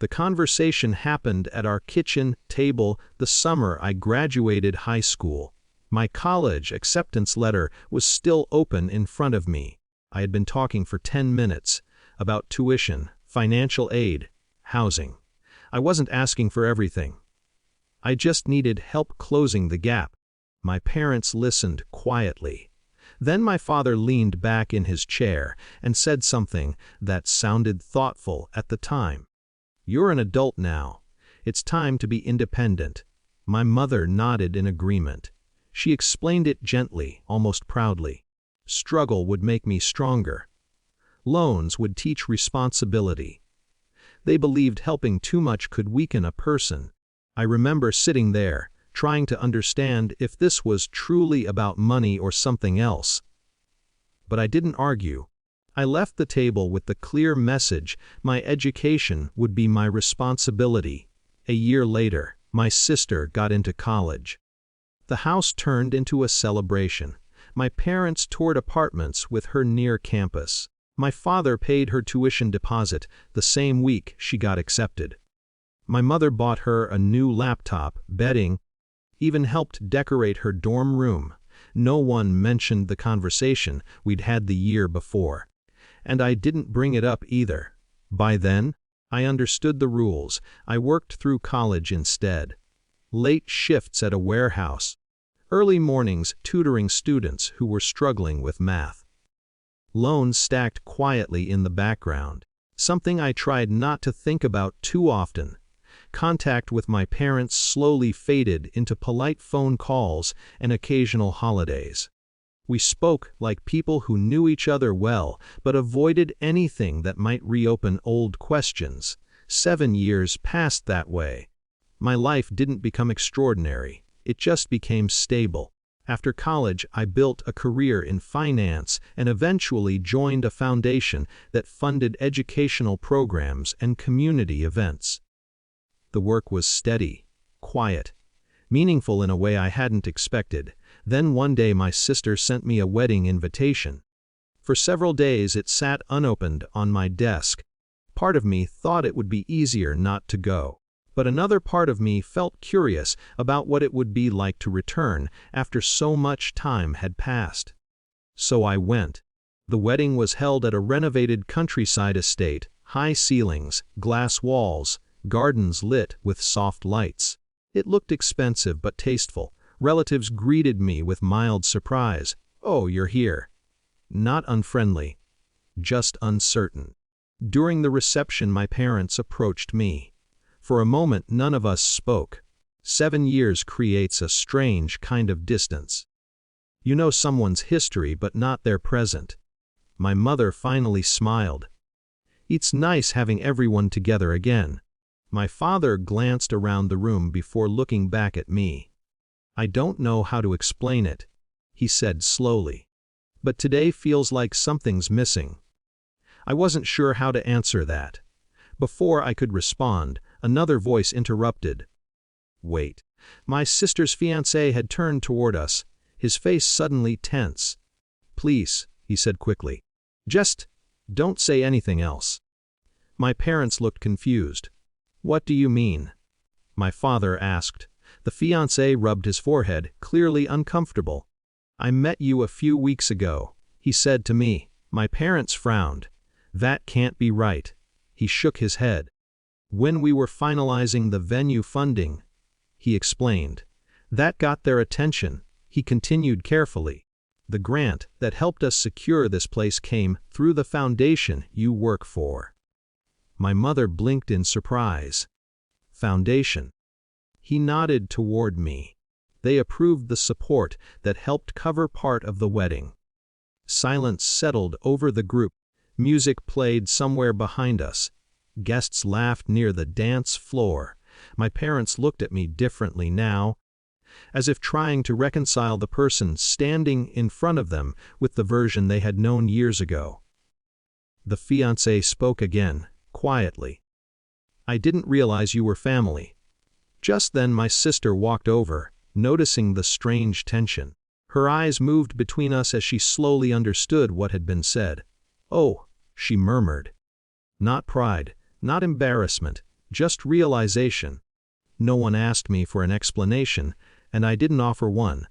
The conversation happened at our kitchen table the summer I graduated high school. My college acceptance letter was still open in front of me. I had been talking for 10 minutes about tuition, financial aid, housing. I wasn't asking for everything. I just needed help closing the gap. My parents listened quietly. Then my father leaned back in his chair and said something that sounded thoughtful at the time. "You're an adult now. It's time to be independent." My mother nodded in agreement. She explained it gently, almost proudly. Struggle would make me stronger. Loans would teach responsibility. They believed helping too much could weaken a person. I remember sitting there, trying to understand if this was truly about money or something else. But I didn't argue. I left the table with the clear message my education would be my responsibility. A year later, my sister got into college. The house turned into a celebration. My parents toured apartments with her near campus. My father paid her tuition deposit the same week she got accepted. My mother bought her a new laptop, bedding, even helped decorate her dorm room. No one mentioned the conversation we'd had the year before. And I didn't bring it up either. By then, I understood the rules. I worked through college instead. Late shifts at a warehouse. Early mornings tutoring students who were struggling with math. Loans stacked quietly in the background. Something I tried not to think about too often. Contact with my parents slowly faded into polite phone calls and occasional holidays. We spoke like people who knew each other well, but avoided anything that might reopen old questions. 7 years passed that way. My life didn't become extraordinary. It just became stable. After college, I built a career in finance and eventually joined a foundation that funded educational programs and community events. The work was steady, quiet, meaningful in a way I hadn't expected. Then one day my sister sent me a wedding invitation. For several days it sat unopened on my desk. Part of me thought it would be easier not to go. But another part of me felt curious about what it would be like to return after so much time had passed. So I went. The wedding was held at a renovated countryside estate, high ceilings, glass walls, gardens lit with soft lights. It looked expensive but tasteful. Relatives greeted me with mild surprise. "Oh, you're here." Not unfriendly, just uncertain. During the reception, my parents approached me. For a moment, none of us spoke. 7 years creates a strange kind of distance. You know someone's history but not their present. My mother finally smiled. "It's nice having everyone together again." My father glanced around the room before looking back at me. "I don't know how to explain it," he said slowly. "But today feels like something's missing." I wasn't sure how to answer that. Before I could respond, another voice interrupted. "Wait." My sister's fiancé had turned toward us, his face suddenly tense. "Please," he said quickly. "Just don't say anything else." My parents looked confused. "What do you mean?" my father asked. The fiancé rubbed his forehead, clearly uncomfortable. "I met you a few weeks ago," he said to me. My parents frowned. "That can't be right." He shook his head. "When we were finalizing the venue funding," he explained. "That got their attention," he continued carefully. "The grant that helped us secure this place came through the foundation you work for." My mother blinked in surprise. "Foundation?" He nodded toward me. "They approved the support that helped cover part of the wedding." Silence settled over the group. Music played somewhere behind us. Guests laughed near the dance floor. My parents looked at me differently now, as if trying to reconcile the person standing in front of them with the version they had known years ago. The fiancé spoke again, quietly. "I didn't realize you were family." Just then my sister walked over, noticing the strange tension. Her eyes moved between us as she slowly understood what had been said. "Oh," she murmured. Not pride, not embarrassment, just realization. No one asked me for an explanation, and I didn't offer one.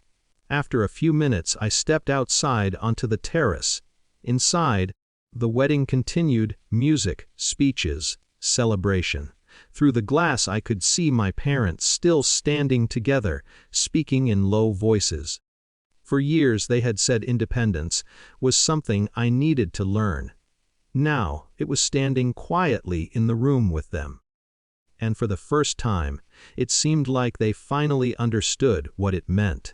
After a few minutes, I stepped outside onto the terrace. Inside, the wedding continued: music, speeches, celebration. Through the glass I could see my parents still standing together, speaking in low voices. For years they had said independence was something I needed to learn. Now it was standing quietly in the room with them. And for the first time, it seemed like they finally understood what it meant.